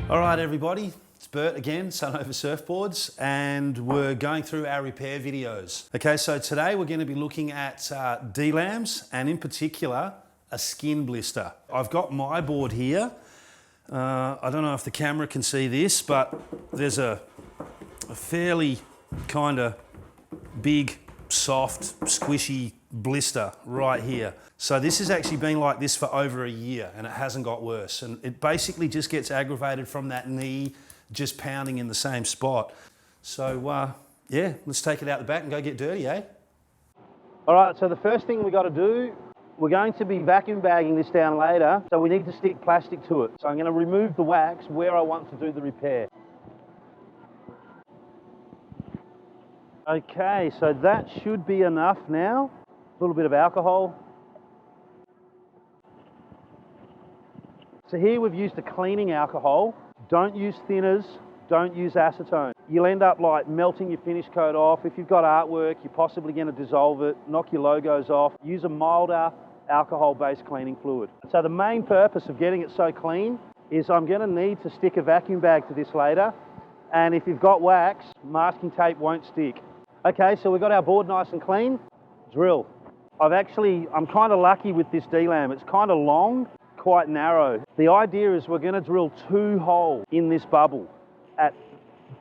All right, everybody, it's Bert again, Sunova Surfboards, and we're going through our repair videos. Okay, so today we're going to be looking at delams and in particular, a skin blister. I've got my board here. I don't know if the camera can see this, but there's a fairly kind of big, soft, squishy blister right here. So this has actually been like this for over a year and it hasn't got worse. And it basically just gets aggravated from that knee just pounding in the same spot. So yeah, let's take it out the back and go get dirty, eh? All right, so the first thing we got to do, we're going to be vacuum bagging this down later, so we need to stick plastic to it. So I'm going to remove the wax where I want to do the repair. Okay, so that should be enough now. A little bit of alcohol. So here we've used a cleaning alcohol. Don't use thinners, don't use acetone. You'll end up like melting your finish coat off. If you've got artwork, you're possibly going to dissolve it, knock your logos off. Use a milder alcohol-based cleaning fluid. So the main purpose of getting it so clean is I'm going to need to stick a vacuum bag to this later. And if you've got wax, masking tape won't stick. Okay, so we've got our board nice and clean. Drill. I'm kind of lucky with this delam. It's kind of long, quite narrow. The idea is we're going to drill 2 holes in this bubble at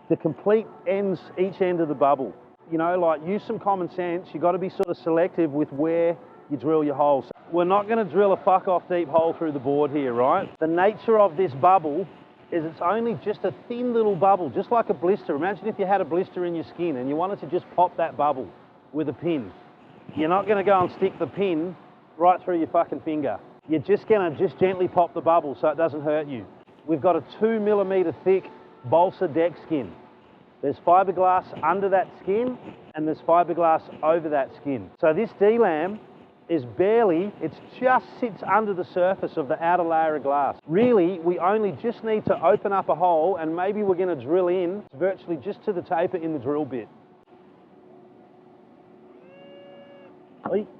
the complete ends, each end of the bubble. You know, like use some common sense. You've got to be sort of selective with where you drill your holes. We're not going to drill a fuck off deep hole through the board here, right? The nature of this bubble is it's only just a thin little bubble, just like a blister. Imagine if you had a blister in your skin and you wanted to just pop that bubble with a pin. You're not going to go and stick the pin right through your fucking finger. You're just going to just gently pop the bubble so it doesn't hurt you. We've got a 2 millimeter thick balsa deck skin. There's fiberglass under that skin and there's fiberglass over that skin. So this delam is it just sits under the surface of the outer layer of glass. Really, we only just need to open up a hole and maybe we're going to drill in virtually just to the taper in the drill bit.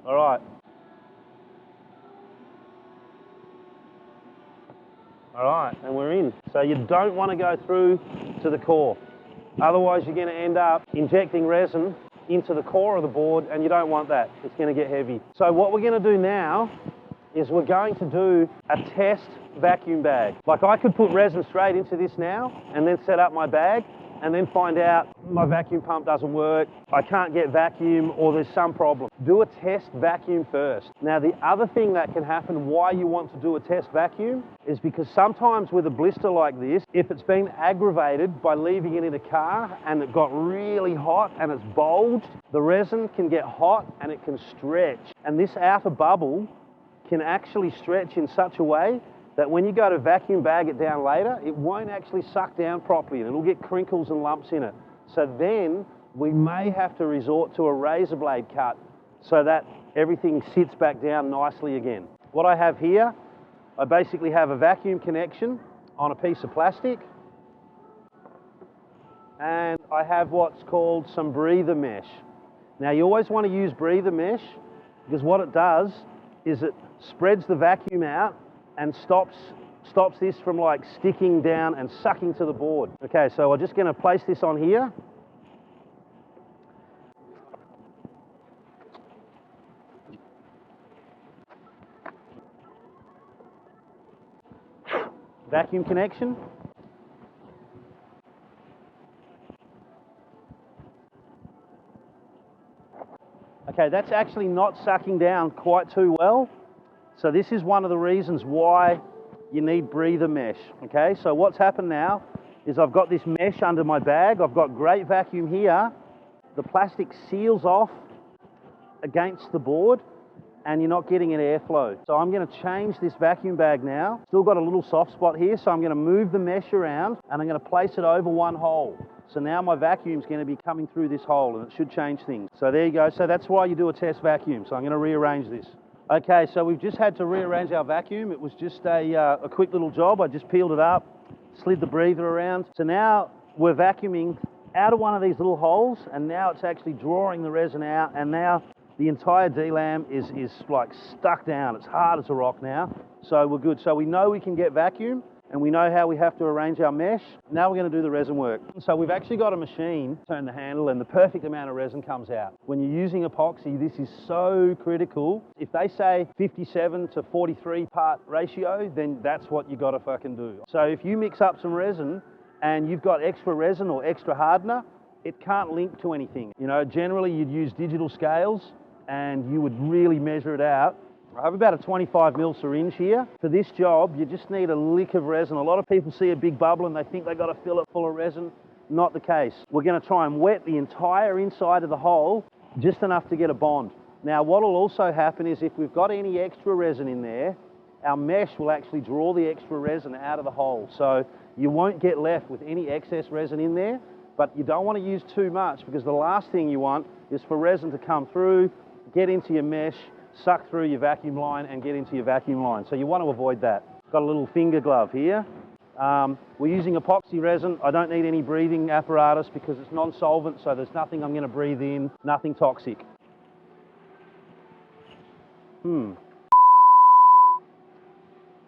All right. All right, and we're in. So you don't want to go through to the core. Otherwise, you're going to end up injecting resin into the core of the board, and you don't want that. It's going to get heavy. So what we're going to do now is we're going to do a test vacuum bag. Like I could put resin straight into this now and then set up my bag and then find out my vacuum pump doesn't work, I can't get vacuum, or there's some problem. Do a test vacuum first. Now the other thing that can happen why you want to do a test vacuum is because sometimes with a blister like this, if it's been aggravated by leaving it in a car and it got really hot and it's bulged, the resin can get hot and it can stretch. And this outer bubble can actually stretch in such a way that when you go to vacuum bag it down later, it won't actually suck down properly and it'll get crinkles and lumps in it. So then we may have to resort to a razor blade cut so that everything sits back down nicely again. What I have here, I basically have a vacuum connection on a piece of plastic and I have what's called some breather mesh. Now you always want to use breather mesh because what it does is it spreads the vacuum out and stops this from like sticking down and sucking to the board. Okay, so I'm just going to place this on here. Vacuum connection. Okay, that's actually not sucking down quite too well. So this is one of the reasons why you need breather mesh, okay? So what's happened now is I've got this mesh under my bag. I've got great vacuum here. The plastic seals off against the board and you're not getting an airflow. So I'm going to change this vacuum bag now. Still got a little soft spot here, so I'm going to move the mesh around and I'm going to place it over one hole. So now my vacuum's going to be coming through this hole and it should change things. So there you go. So that's why you do a test vacuum. So I'm going to rearrange this. Okay, so we've just had to rearrange our vacuum. It was just a quick little job. I just peeled it up, slid the breather around. So now we're vacuuming out of one of these little holes and now it's actually drawing the resin out and now the entire delam is like stuck down. It's hard as a rock now, so we're good. So we know we can get vacuum and we know how we have to arrange our mesh. Now we're going to do the resin work. So we've actually got a machine, turn the handle, and the perfect amount of resin comes out. When you're using epoxy, this is so critical. If they say 57 to 43 part ratio, then that's what you got to fucking do. So if you mix up some resin and you've got extra resin or extra hardener, it can't link to anything. You know, generally you'd use digital scales and you would really measure it out. I have about a 25mm syringe here. For this job, you just need a lick of resin. A lot of people see a big bubble and they think they got to fill it full of resin. Not the case. We're going to try and wet the entire inside of the hole, just enough to get a bond. Now, what will also happen is if we've got any extra resin in there, our mesh will actually draw the extra resin out of the hole. So you won't get left with any excess resin in there, but you don't want to use too much, because the last thing you want is for resin to come through, get into your mesh, suck through your vacuum line and get into your vacuum line. So you want to avoid that. Got a little finger glove here. We're using epoxy resin. I don't need any breathing apparatus because it's non-solvent, so there's nothing I'm going to breathe in, nothing toxic.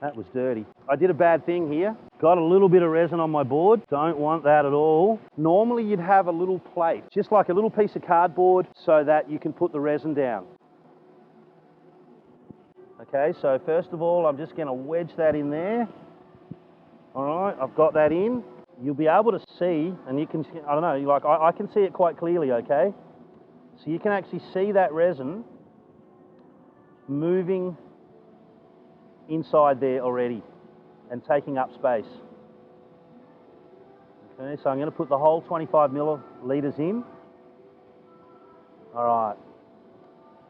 That was dirty. I did a bad thing here. Got a little bit of resin on my board. Don't want that at all. Normally you'd have a little plate, just like a little piece of cardboard, so that you can put the resin down. Okay, so first of all, I'm just going to wedge that in there. All right, I've got that in. You'll be able to see, and you can, I don't know, like I can see it quite clearly, okay? So you can actually see that resin moving inside there already and taking up space. Okay, so I'm going to put the whole 25 millilitres in. All right,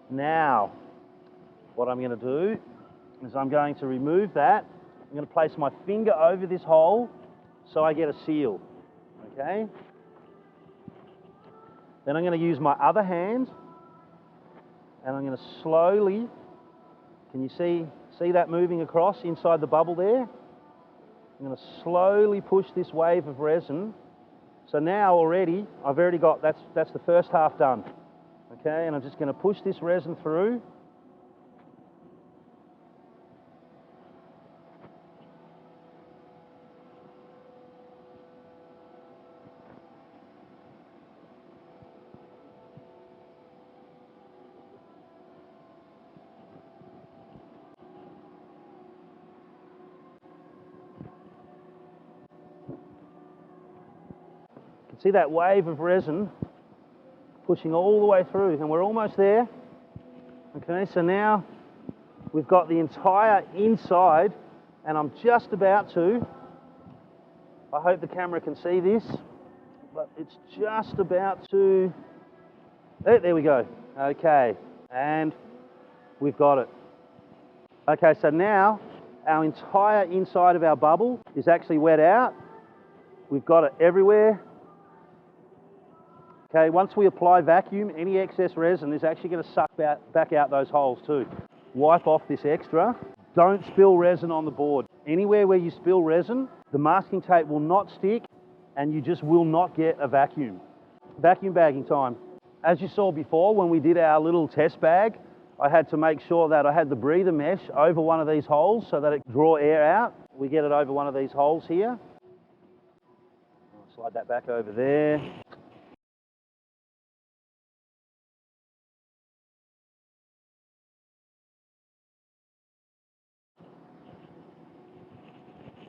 now what I'm going to do is I'm going to remove that. I'm going to place my finger over this hole so I get a seal, okay? Then I'm going to use my other hand and I'm going to slowly, can you see that moving across inside the bubble there? I'm going to slowly push this wave of resin. So now already, I've already got, that's the first half done, okay? And I'm just going to push this resin through. See that wave of resin pushing all the way through, and we're almost there. Okay, so now we've got the entire inside, and I'm just about to, I hope the camera can see this, but it's just about to, there we go. Okay, and we've got it. Okay, so now our entire inside of our bubble is actually wet out. We've got it everywhere. Okay, once we apply vacuum, any excess resin is actually going to suck back out those holes too. Wipe off this extra. Don't spill resin on the board. Anywhere where you spill resin, the masking tape will not stick and you just will not get a vacuum. Vacuum bagging time. As you saw before, when we did our little test bag, I had to make sure that I had the breather mesh over one of these holes so that it draw air out. We get it over one of these holes here. I'll slide that back over there.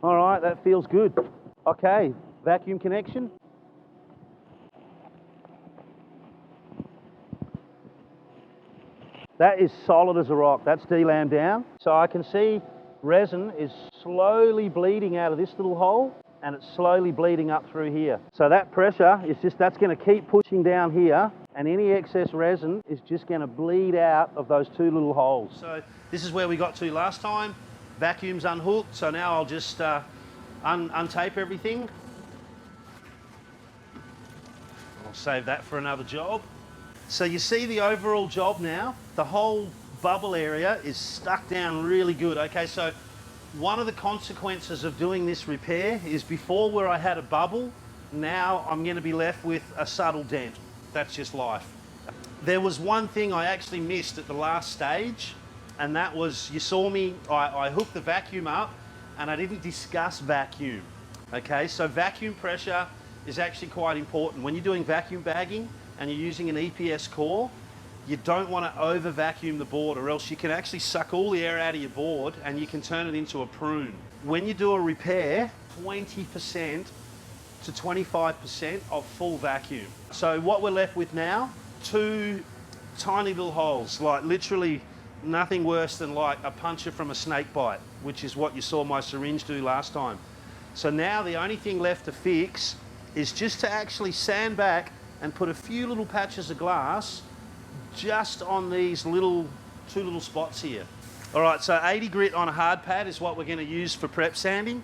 All right, that feels good. Okay, vacuum connection. That is solid as a rock. That's delammed down. So I can see resin is slowly bleeding out of this little hole and it's slowly bleeding up through here. So that pressure is just, that's going to keep pushing down here, and any excess resin is just going to bleed out of those two little holes. So this is where we got to last time. Vacuum's unhooked, so now I'll just untape everything. I'll save that for another job. So you see the overall job now, the whole bubble area is stuck down really good. Okay, so one of the consequences of doing this repair is before where I had a bubble, now I'm going to be left with a subtle dent. That's just life. There was one thing I actually missed at the last stage, and that was, you saw me, I hooked the vacuum up and I didn't discuss vacuum. Okay, so vacuum pressure is actually quite important. When you're doing vacuum bagging and you're using an EPS core, you don't want to over vacuum the board, or else you can actually suck all the air out of your board and you can turn it into a prune. When you do a repair, 20% to 25% of full vacuum. So what we're left with now, 2 tiny little holes, like literally nothing worse than like a puncture from a snake bite, which is what you saw my syringe do last time. So now the only thing left to fix is just to actually sand back and put a few little patches of glass just on these 2 little spots here. All right, so 80 grit on a hard pad is what we're going to use for prep sanding.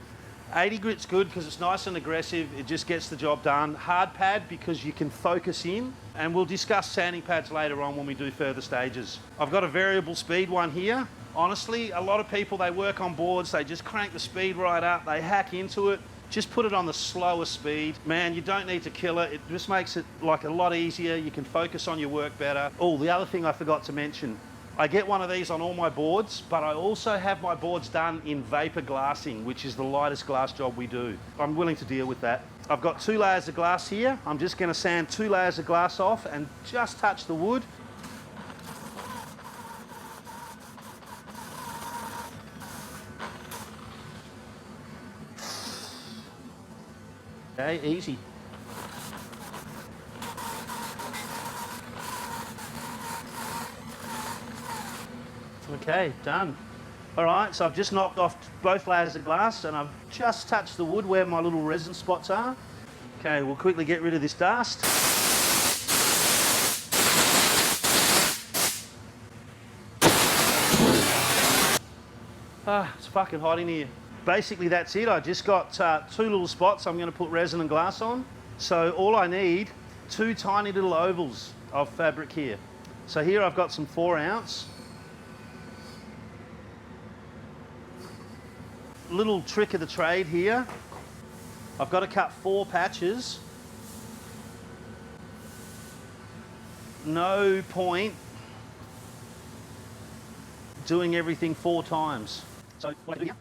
80 grit's good because it's nice and aggressive, it just gets the job done. Hard pad because you can focus in, and we'll discuss sanding pads later on when we do further stages. I've got a variable speed one here. Honestly, a lot of people, they work on boards, they just crank the speed right up, they hack into it. Just put it on the slower speed. Man, you don't need to kill it. It just makes it like a lot easier. You can focus on your work better. Oh, the other thing I forgot to mention, I get one of these on all my boards, but I also have my boards done in vapor glassing, which is the lightest glass job we do. I'm willing to deal with that. I've got 2 layers of glass here. I'm just going to sand 2 layers of glass off and just touch the wood. Okay, easy. Okay, done. All right, so I've just knocked off both layers of glass and I've just touched the wood where my little resin spots are. Okay, we'll quickly get rid of this dust. It's fucking hot in here. Basically that's it. I just got 2 little spots I'm going to put resin and glass on. So all I need, 2 tiny little ovals of fabric here. So here I've got some 4 ounce. Little trick of the trade here. I've got to cut 4 patches. No point doing everything 4 times. So what I do here?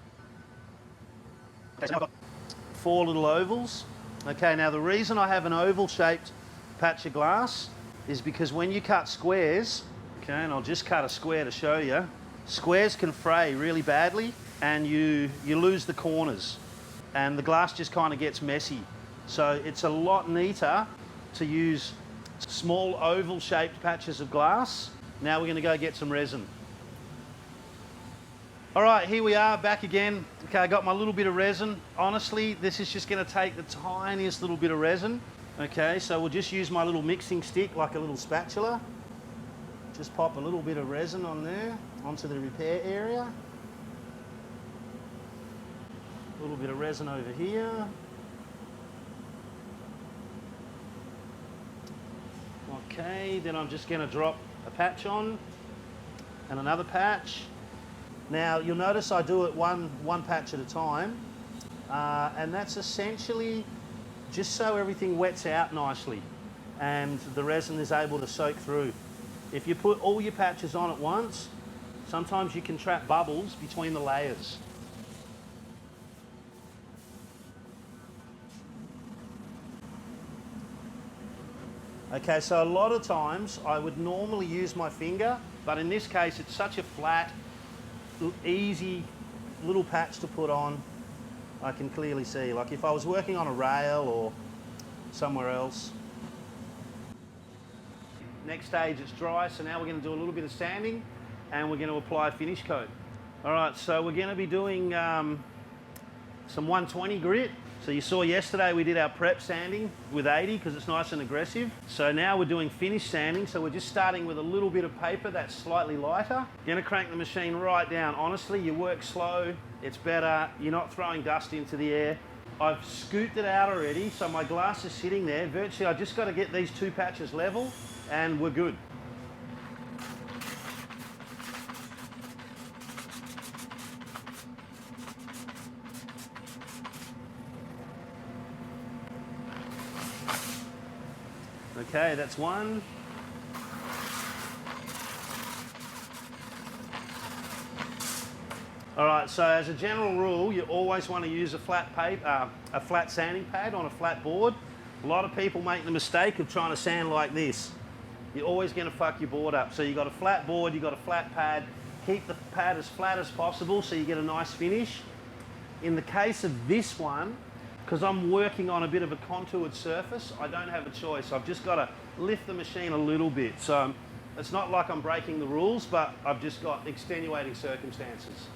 Okay, so now I've got 4 little ovals. Okay, now the reason I have an oval shaped patch of glass is because when you cut squares, okay, and I'll just cut a square to show you, squares can fray really badly and you lose the corners and the glass just kind of gets messy. So it's a lot neater to use small oval shaped patches of glass. Now we're going to go get some resin. All right, here we are back again. Okay, I got my little bit of resin. Honestly, this is just going to take the tiniest little bit of resin. Okay, so we'll just use my little mixing stick like a little spatula. Just pop a little bit of resin on there, onto the repair area. A little bit of resin over here. Okay, then I'm just going to drop a patch on and another patch. Now you'll notice I do it one patch at a time, and that's essentially just so everything wets out nicely and the resin is able to soak through. If you put all your patches on at once, sometimes you can trap bubbles between the layers. Okay, so a lot of times I would normally use my finger, but in this case it's such a flat, easy little patch to put on. I can clearly see, like if I was working on a rail or somewhere else. Next stage, it's dry, so now we're going to do a little bit of sanding and we're going to apply a finish coat. All right, so we're going to be doing some 120 grit. So you saw yesterday we did our prep sanding with 80 because it's nice and aggressive. So now we're doing finish sanding. So we're just starting with a little bit of paper that's slightly lighter. You're going to crank the machine right down. Honestly, you work slow, it's better. You're not throwing dust into the air. I've scooped it out already, so my glass is sitting there. Virtually, I just got to get these 2 patches level and we're good. Okay, that's one. All right, Right, so as a general rule, you always want to use a flat sanding pad on a flat board. A lot of people make the mistake of trying to sand like this. You're always going to fuck your board up. So you've got a flat board, you've got a flat pad. Keep the pad as flat as possible so you get a nice finish. In the case of this one, because I'm working on a bit of a contoured surface, I don't have a choice. I've just got to lift the machine a little bit. So it's not like I'm breaking the rules, but I've just got extenuating circumstances.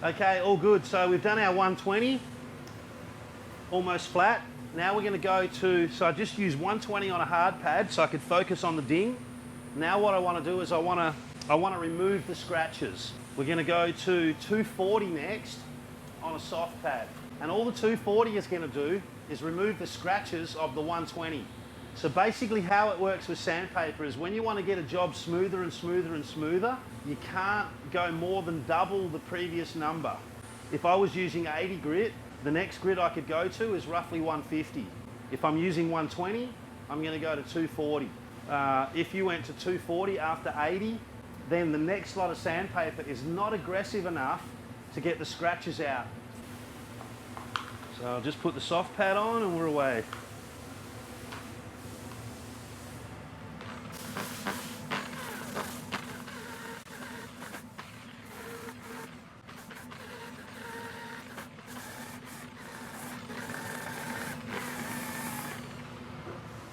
Okay, all good. So we've done our 120, almost flat. Now we're going to go to, so I just used 120 on a hard pad so I could focus on the ding. Now what I want to do is I want to remove the scratches. We're going to go to 240 next on a soft pad. And all the 240 is going to do is remove the scratches of the 120. So basically how it works with sandpaper is when you want to get a job smoother and smoother and smoother, you can't go more than double the previous number. If I was using 80 grit, the next grit I could go to is roughly 150. If I'm using 120, I'm going to go to 240. If you went to 240 after 80, then the next lot of sandpaper is not aggressive enough to get the scratches out. So I'll just put the soft pad on and we're away.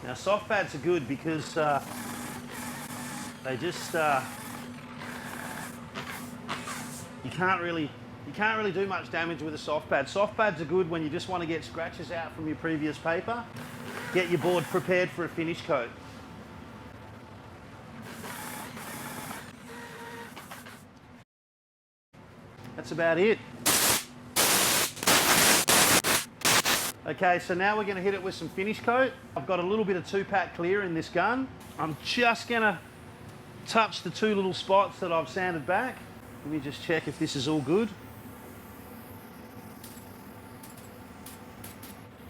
Now soft pads are good because they just you can't really do much damage with a soft pad. Soft pads are good when you just want to get scratches out from your previous paper, get your board prepared for a finish coat. That's about it. Okay, so now we're going to hit it with some finish coat. I've got a little bit of 2-pack clear in this gun. I'm just going to touch the 2 little spots that I've sanded back. Let me just check if this is all good.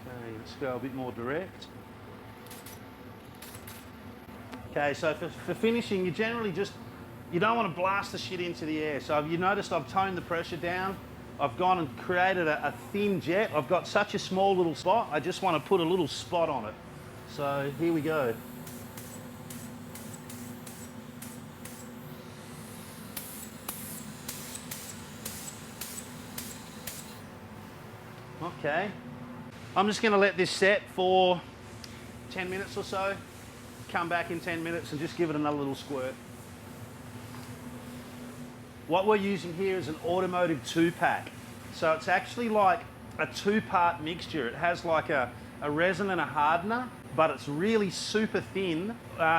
Okay, let's go a bit more direct. Okay, so for finishing, you generally you don't want to blast the shit into the air. So you noticed I've toned the pressure down. I've gone and created a thin jet. I've got such a small little spot, I just want to put a little spot on it. So here we go. Okay, I'm just going to let this set for 10 minutes or so. Come back in 10 minutes and just give it another little squirt. What we're using here is an automotive 2-pack. So it's actually like a 2-part mixture. It has like a resin and a hardener, but it's really super thin,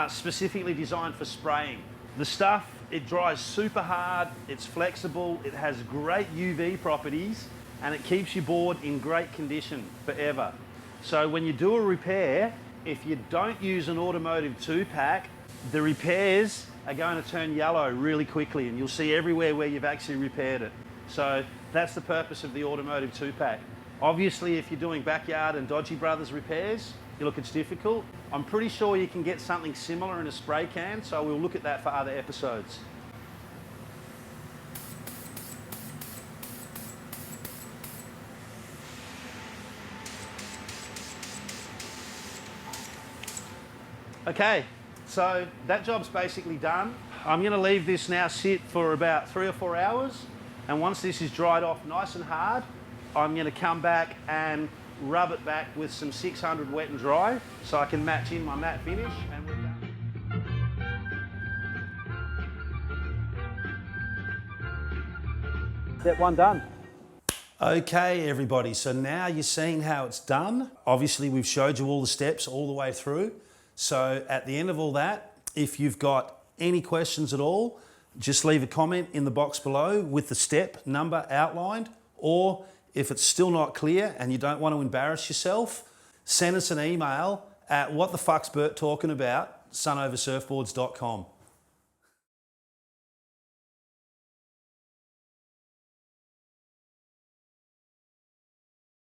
specifically designed for spraying. The stuff, it dries super hard, it's flexible, it has great UV properties, and it keeps your board in great condition forever. So when you do a repair, if you don't use an automotive 2-pack, the repairs are going to turn yellow really quickly, and you'll see everywhere where you've actually repaired it. So that's the purpose of the automotive 2-pack. Obviously, if you're doing backyard and Dodgy Brothers repairs, look, it's difficult. I'm pretty sure you can get something similar in a spray can, so we'll look at that for other episodes. Okay, so that job's basically done. I'm going to leave this now sit for about 3 or 4 hours, and once this is dried off nice and hard, I'm going to come back and rub it back with some 600 wet and dry so I can match in my matte finish, and we're done. Step 1 done. Okay, everybody, so now you're seeing how it's done. Obviously, we've showed you all the steps all the way through. So at the end of all that, if you've got any questions at all, just leave a comment in the box below with the step number outlined, or if it's still not clear and you don't want to embarrass yourself, send us an email at whatthefucksberttalkingabout@sunovasurfboards.com.